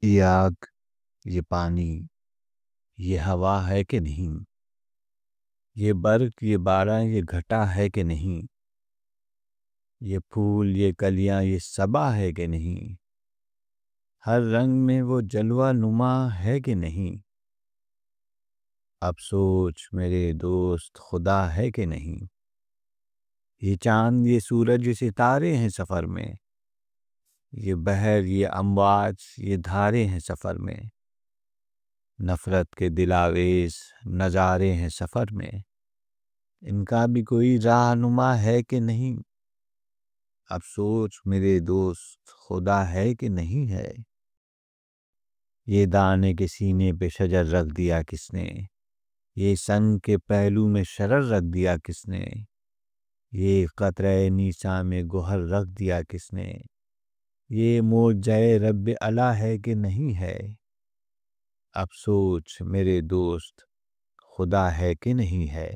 یہ آگ، یہ پانی، یہ ہوا ہے کہ نہیں؟ یہ برق، یہ بارہ، یہ گھٹا ہے کہ نہیں؟ یہ پھول، یہ کلیاں، یہ صبا ہے کہ نہیں؟ ہر رنگ میں وہ جلوہ نما ہے کہ نہیں؟ اب سوچ میرے دوست، خدا ہے کہ نہیں؟ یہ چاند، یہ سورج، یہ ستارے ہیں سفر میں، یہ بحر، یہ امواج، یہ دھارے ہیں سفر میں، نفرت کے دلاویز نظارے ہیں سفر میں، ان کا بھی کوئی رہنما ہے کہ نہیں؟ اب سوچ میرے دوست، خدا ہے کہ نہیں ہے؟ یہ دانے کے سینے پہ شجر رکھ دیا کس نے؟ یہ سنگ کے پہلو میں شرر رکھ دیا کس نے؟ یہ قطرہ نیسا میں گوہر رکھ دیا کس نے؟ یہ موجۂ رب اعلیٰ ہے کہ نہیں ہے؟ اب سوچ میرے دوست، خدا ہے کہ نہیں ہے؟